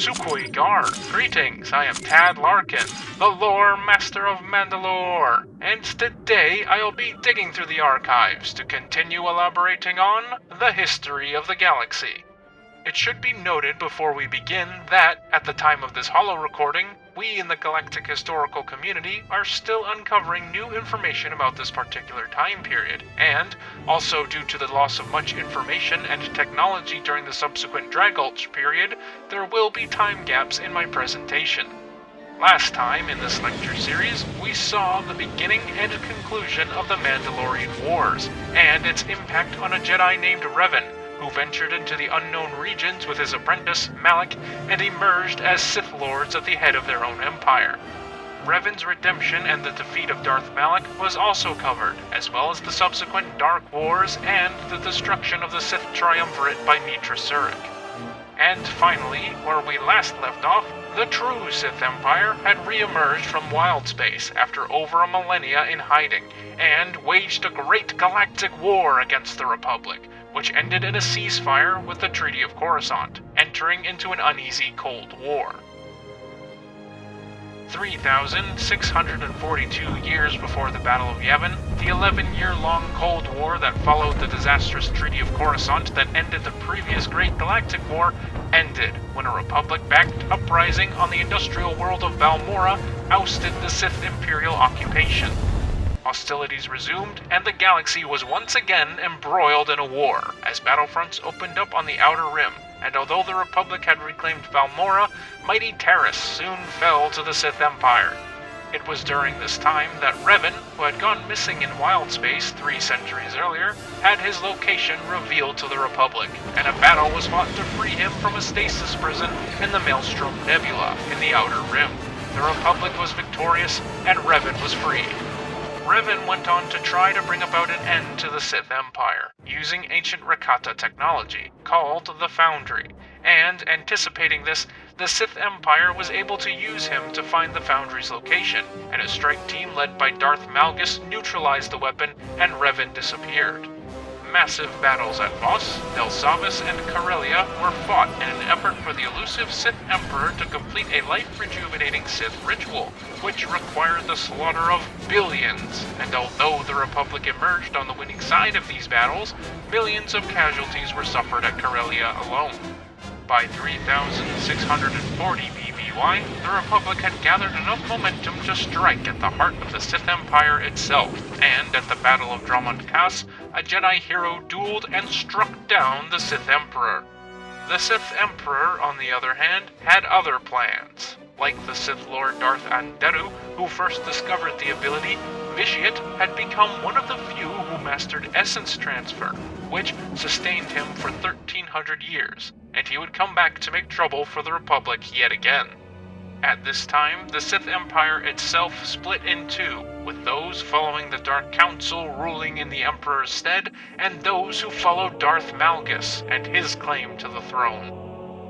Sukui Gar. Greetings, I am Tad Larkin, the lore master of Manda-LORE, and today I'll be digging through the archives to continue elaborating on the history of the galaxy. It should be noted before we begin that, at the time of this holo recording, we in the galactic historical community are still uncovering new information about this particular time period, and, also due to the loss of much information and technology during the subsequent Dragulch period, there will be time gaps in my presentation. Last time in this lecture series, we saw the beginning and conclusion of the Mandalorian Wars, and its impact on a Jedi named Revan, who ventured into the unknown regions with his apprentice, Malak, and emerged as Sith Lords at the head of their own empire. Revan's redemption and the defeat of Darth Malak was also covered, as well as the subsequent Dark Wars and the destruction of the Sith Triumvirate by Mitra Surik. And finally, where we last left off, the true Sith Empire had re-emerged from wild space after over a millennia in hiding, and waged a great galactic war against the Republic, which ended in a ceasefire with the Treaty of Coruscant, entering into an uneasy Cold War. 3,642 years before the Battle of Yavin, the 11-year-long Cold War that followed the disastrous Treaty of Coruscant that ended the previous Great Galactic War ended when a Republic-backed uprising on the industrial world of Balmorra ousted the Sith Imperial occupation. Hostilities resumed, and the galaxy was once again embroiled in a war, as battlefronts opened up on the Outer Rim, and although the Republic had reclaimed Balmorra, mighty Taris soon fell to the Sith Empire. It was during this time that Revan, who had gone missing in wild space 3 centuries earlier, had his location revealed to the Republic, and a battle was fought to free him from a stasis prison in the Maelstrom Nebula in the Outer Rim. The Republic was victorious, and Revan was freed. Revan went on to try to bring about an end to the Sith Empire, using ancient Rakata technology, called the Foundry, and, anticipating this, the Sith Empire was able to use him to find the Foundry's location, and a strike team led by Darth Malgus neutralized the weapon, and Revan disappeared. Massive battles at Voss, Del Savas, and Corellia were fought in an effort for the elusive Sith Emperor to complete a life-rejuvenating Sith ritual, which required the slaughter of billions, and although the Republic emerged on the winning side of these battles, millions of casualties were suffered at Corellia alone. By 3,640 BBY, the Republic had gathered enough momentum to strike at the heart of the Sith Empire itself, and at the Battle of Dromund Kaas, a Jedi hero dueled and struck down the Sith Emperor. The Sith Emperor, on the other hand, had other plans. Like the Sith Lord Darth Anderu, who first discovered the ability, Vitiate had become one of the few who mastered essence transfer, which sustained him for 1,300 years, and he would come back to make trouble for the Republic yet again. At this time, the Sith Empire itself split in two, with those following the Dark Council ruling in the Emperor's stead, and those who followed Darth Malgus and his claim to the throne.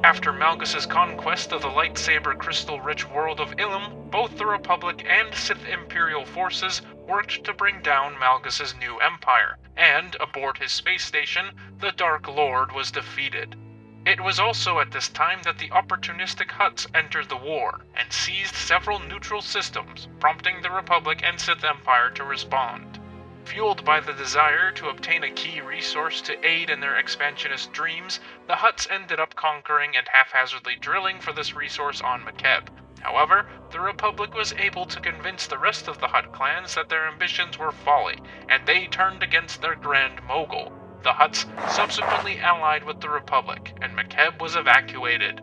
After Malgus's conquest of the lightsaber crystal-rich world of Ilum, both the Republic and Sith Imperial forces worked to bring down Malgus's new empire, and aboard his space station, the Dark Lord was defeated. It was also at this time that the opportunistic Hutts entered the war, and seized several neutral systems, prompting the Republic and Sith Empire to respond. Fueled by the desire to obtain a key resource to aid in their expansionist dreams, the Hutts ended up conquering and haphazardly drilling for this resource on Makeb. However, the Republic was able to convince the rest of the Hutt clans that their ambitions were folly, and they turned against their Grand Mogul. The Hutts subsequently allied with the Republic, and Makeb was evacuated.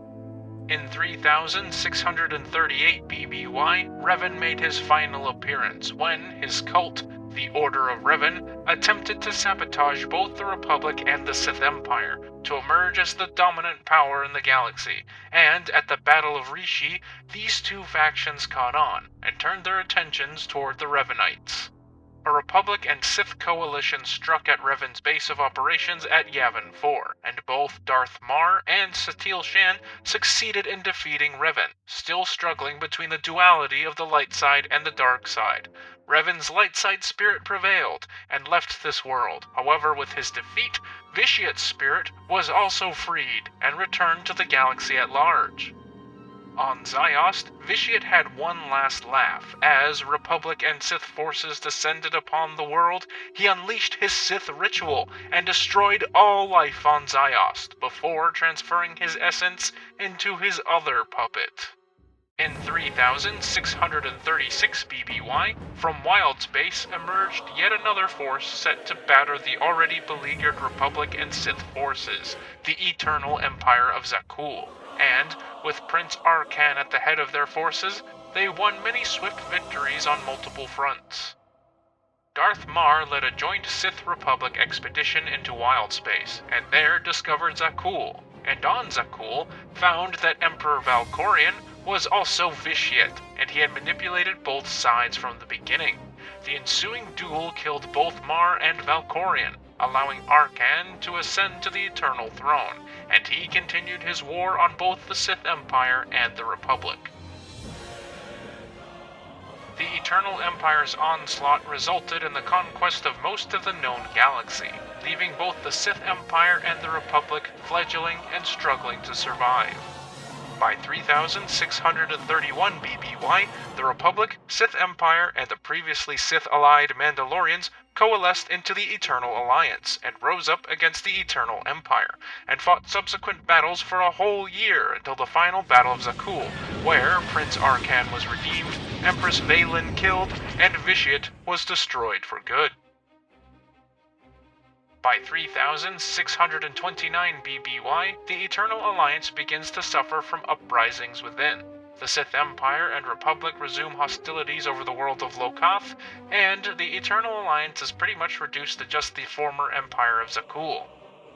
In 3,638 BBY, Revan made his final appearance when his cult, the Order of Revan, attempted to sabotage both the Republic and the Sith Empire, to emerge as the dominant power in the galaxy, and at the Battle of Rishi, these two factions caught on, and turned their attentions toward the Revanites. A Republic and Sith coalition struck at Revan's base of operations at Yavin 4, and both Darth Mar and Satele Shan succeeded in defeating Revan, still struggling between the duality of the light side and the dark side. Revan's light side spirit prevailed, and left this world. However, with his defeat, Vitiate's spirit was also freed, and returned to the galaxy at large. On Ziost, Vitiate had one last laugh. As Republic and Sith forces descended upon the world, he unleashed his Sith ritual and destroyed all life on Ziost, before transferring his essence into his other puppet. In 3636 BBY, from wild space emerged yet another force set to batter the already beleaguered Republic and Sith forces, the Eternal Empire of Zakuul, and, with Prince Arcan at the head of their forces, they won many swift victories on multiple fronts. Darth Mar led a joint Sith-Republic expedition into wild space, and there discovered Zakuul, and on Zakuul found that Emperor Valkorion was also Vitiate, and he had manipulated both sides from the beginning. The ensuing duel killed both Mar and Valkorion, allowing Arcan to ascend to the Eternal Throne, and he continued his war on both the Sith Empire and the Republic. The Eternal Empire's onslaught resulted in the conquest of most of the known galaxy, leaving both the Sith Empire and the Republic fledgling and struggling to survive. By 3631 BBY, the Republic, Sith Empire, and the previously Sith-allied Mandalorians coalesced into the Eternal Alliance and rose up against the Eternal Empire, and fought subsequent battles for a whole year until the final Battle of Zakuul, where Prince Arcan was redeemed, Empress Vaylin killed, and Vitiate was destroyed for good. By 3629 BBY, the Eternal Alliance begins to suffer from uprisings within. The Sith Empire and Republic resume hostilities over the world of Lokath, and the Eternal Alliance is pretty much reduced to just the former Empire of Zakuul.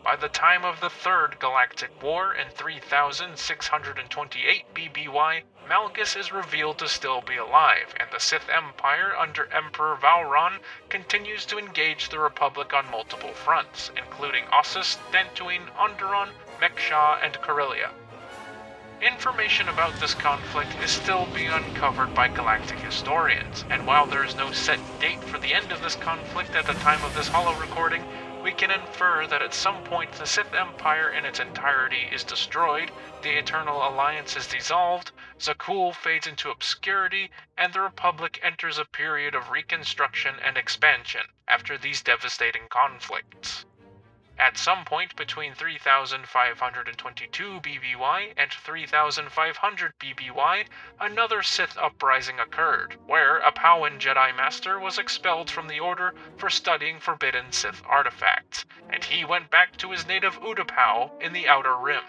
By the time of the Third Galactic War in 3628 BBY, Malgus is revealed to still be alive, and the Sith Empire under Emperor Vowron continues to engage the Republic on multiple fronts, including Ossus, Dantooine, Onderon, Meksha, and Corellia. Information about this conflict is still being uncovered by galactic historians, and while there is no set date for the end of this conflict at the time of this holo recording, we can infer that at some point the Sith Empire in its entirety is destroyed, the Eternal Alliance is dissolved, Zakuul fades into obscurity, and the Republic enters a period of reconstruction and expansion after these devastating conflicts. At some point between 3522 BBY and 3500 BBY, another Sith uprising occurred, where a Pauan Jedi Master was expelled from the Order for studying forbidden Sith artifacts, and he went back to his native Utapau in the Outer Rim.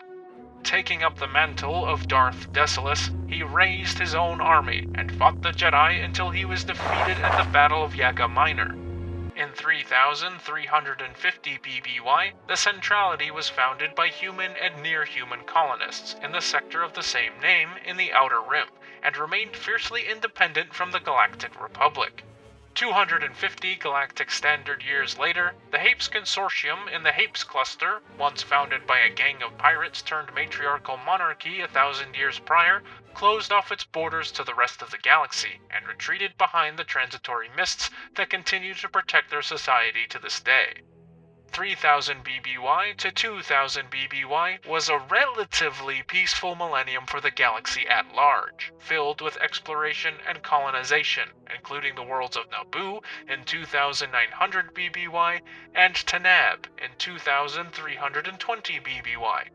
Taking up the mantle of Darth Desolus, he raised his own army and fought the Jedi until he was defeated at the Battle of Yaga Minor. In 3350 BBY, the Centrality was founded by human and near-human colonists in the sector of the same name in the Outer Rim, and remained fiercely independent from the Galactic Republic. 250 galactic standard years later, the Hapes Consortium in the Hapes Cluster, once founded by a gang of pirates turned matriarchal monarchy 1,000 years prior, closed off its borders to the rest of the galaxy, and retreated behind the transitory mists that continue to protect their society to this day. 3000 BBY to 2000 BBY was a relatively peaceful millennium for the galaxy at large, filled with exploration and colonization, including the worlds of Naboo in 2900 BBY and Tanab in 2320 BBY.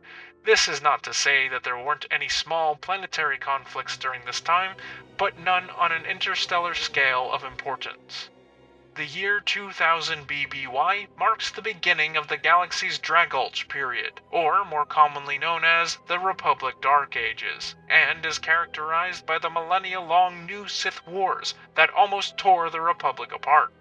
This is not to say that there weren't any small planetary conflicts during this time, but none on an interstellar scale of importance. The year 2000 BBY marks the beginning of the galaxy's Dragulch period, or more commonly known as the Republic Dark Ages, and is characterized by the millennia-long New Sith Wars that almost tore the Republic apart.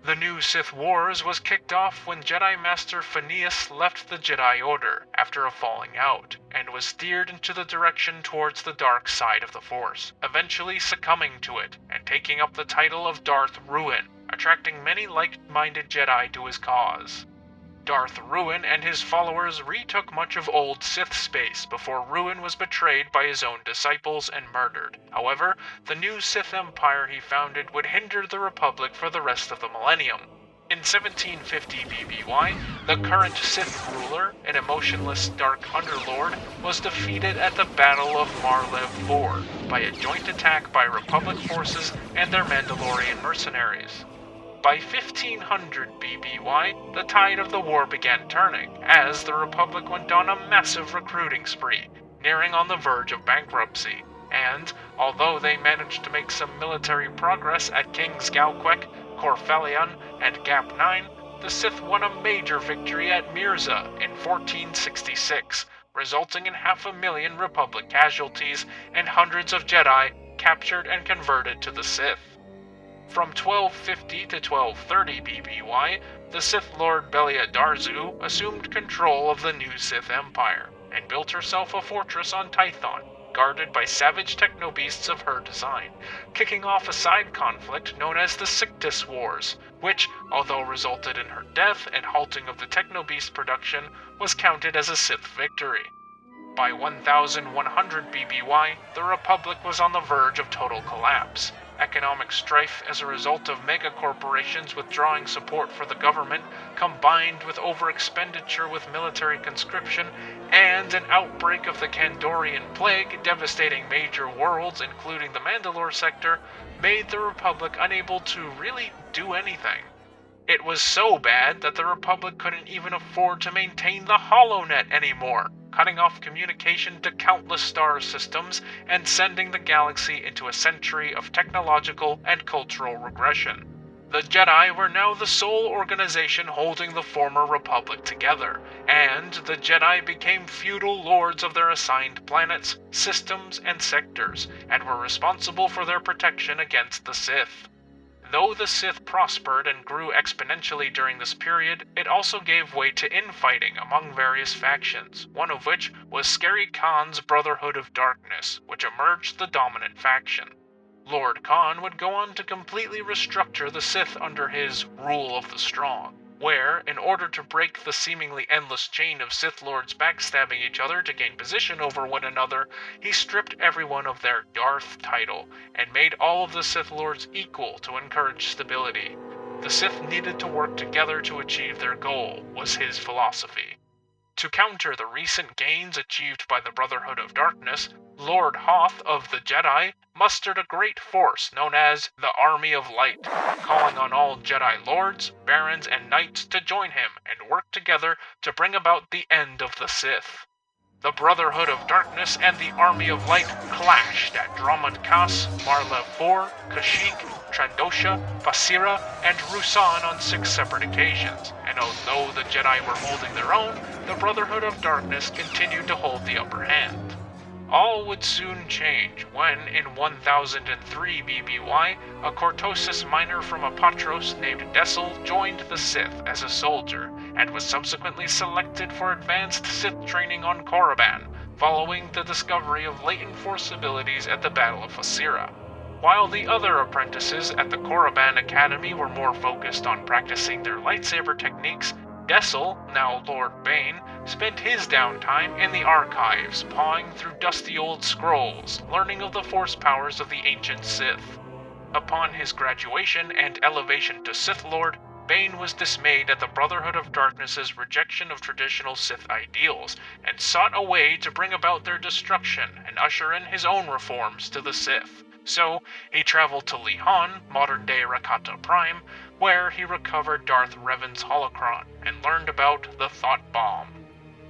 The New Sith Wars was kicked off when Jedi Master Phineas left the Jedi Order after a falling out, and was steered into the direction towards the dark side of the Force, eventually succumbing to it and taking up the title of Darth Ruin, attracting many like-minded Jedi to his cause. Darth Ruin and his followers retook much of old Sith space before Ruin was betrayed by his own disciples and murdered. However, the new Sith Empire he founded would hinder the Republic for the rest of the millennium. In 1750 BBY, the current Sith ruler, an emotionless Dark Underlord, was defeated at the Battle of Manda-LORE by a joint attack by Republic forces and their Mandalorian mercenaries. By 1500 BBY, the tide of the war began turning, as the Republic went on a massive recruiting spree, nearing on the verge of bankruptcy, and, although they managed to make some military progress at King's Galquek, Corfelion, and Gap 9, the Sith won a major victory at Mirza in 1466, resulting in 500,000 Republic casualties and hundreds of Jedi captured and converted to the Sith. From 1250 to 1230 BBY, the Sith Lord Belia Darzu assumed control of the new Sith Empire, and built herself a fortress on Tython, guarded by savage techno-beasts of her design, kicking off a side conflict known as the Sictus Wars, which, although resulted in her death and halting of the techno-beast production, was counted as a Sith victory. By 1100 BBY, the Republic was on the verge of total collapse. Economic strife as a result of mega-corporations withdrawing support for the government, combined with overexpenditure with military conscription, and an outbreak of the Kandorian Plague devastating major worlds including the Manda-LORE sector, made the Republic unable to really do anything. It was so bad that the Republic couldn't even afford to maintain the HoloNet anymore, cutting off communication to countless star systems and sending the galaxy into a century of technological and cultural regression. The Jedi were now the sole organization holding the former Republic together, and the Jedi became feudal lords of their assigned planets, systems, and sectors, and were responsible for their protection against the Sith. Though the Sith prospered and grew exponentially during this period, it also gave way to infighting among various factions, one of which was Scary Khan's Brotherhood of Darkness, which emerged the dominant faction. Lord Khan would go on to completely restructure the Sith under his Rule of the Strong, where, in order to break the seemingly endless chain of Sith Lords backstabbing each other to gain position over one another, he stripped everyone of their Darth title, and made all of the Sith Lords equal to encourage stability. The Sith needed to work together to achieve their goal, was his philosophy. To counter the recent gains achieved by the Brotherhood of Darkness, Lord Hoth of the Jedi mustered a great force known as the Army of Light, calling on all Jedi Lords, Barons, and Knights to join him and work together to bring about the end of the Sith. The Brotherhood of Darkness and the Army of Light clashed at Dromund Kaas, Marlev 4, Kashyyyk, Trandosha, Basira, and Ruusan on 6 separate occasions, and although the Jedi were holding their own, the Brotherhood of Darkness continued to hold the upper hand. All would soon change when, in 1003 BBY, a Cortosis miner from Apatros named Dessel joined the Sith as a soldier, and was subsequently selected for advanced Sith training on Korriban, following the discovery of latent force abilities at the Battle of Basira. While the other apprentices at the Korriban Academy were more focused on practicing their lightsaber techniques, Dessel, now Lord Bane, spent his downtime in the archives, pawing through dusty old scrolls, learning of the force powers of the ancient Sith. Upon his graduation and elevation to Sith Lord, Bane was dismayed at the Brotherhood of Darkness's rejection of traditional Sith ideals, and sought a way to bring about their destruction and usher in his own reforms to the Sith. So, he traveled to Lihan, modern-day Rakata Prime, where he recovered Darth Revan's holocron and learned about the Thought Bomb.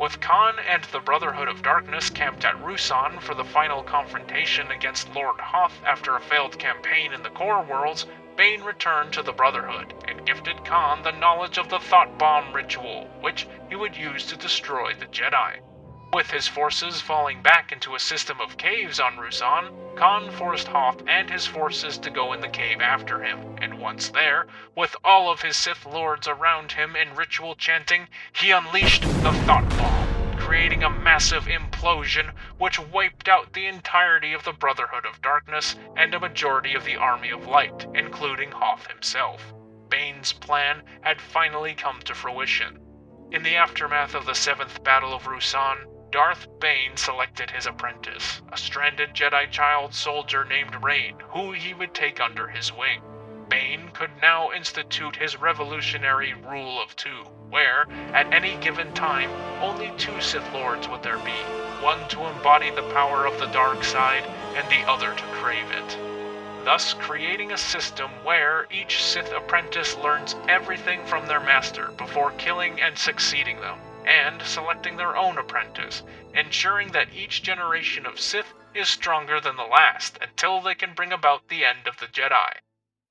With Khan and the Brotherhood of Darkness camped at Ruusan for the final confrontation against Lord Hoth after a failed campaign in the Core Worlds, Bane returned to the Brotherhood and gifted Khan the knowledge of the Thought Bomb ritual, which he would use to destroy the Jedi. With his forces falling back into a system of caves on Ruusan, Khan forced Hoth and his forces to go in the cave after him, and once there, with all of his Sith Lords around him in ritual chanting, he unleashed the Thought Bomb, creating a massive implosion which wiped out the entirety of the Brotherhood of Darkness and a majority of the Army of Light, including Hoth himself. Bane's plan had finally come to fruition. In the aftermath of the 7th Battle of Ruusan, Darth Bane selected his apprentice, a stranded Jedi child soldier named Rain, who he would take under his wing. Bane could now institute his revolutionary Rule of Two, where, at any given time, only 2 Sith Lords would there be, one to embody the power of the dark side, and the other to crave it. Thus creating a system where each Sith apprentice learns everything from their master before killing and succeeding them, and selecting their own apprentice, ensuring that each generation of Sith is stronger than the last until they can bring about the end of the Jedi.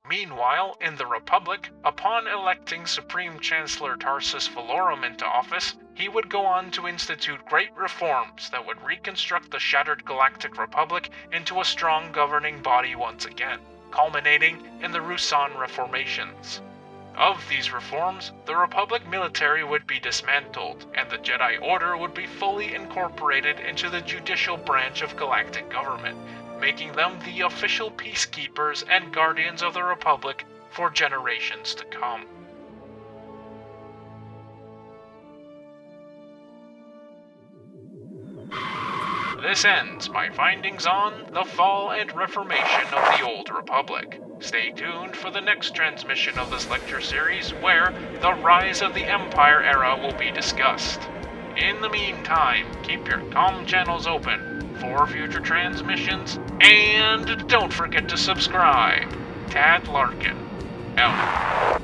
Meanwhile, in the Republic, upon electing Supreme Chancellor Tarsus Valorum into office, he would go on to institute great reforms that would reconstruct the shattered Galactic Republic into a strong governing body once again, culminating in the Ruusan Reformations. Of these reforms, the Republic military would be dismantled, and the Jedi Order would be fully incorporated into the judicial branch of galactic government, making them the official peacekeepers and guardians of the Republic for generations to come. This ends my findings on the fall and reformation of the Old Republic. Stay tuned for the next transmission of this lecture series, where the rise of the Empire era will be discussed. In the meantime, keep your comm channels open for future transmissions, and don't forget to subscribe. Tad Larkin, out.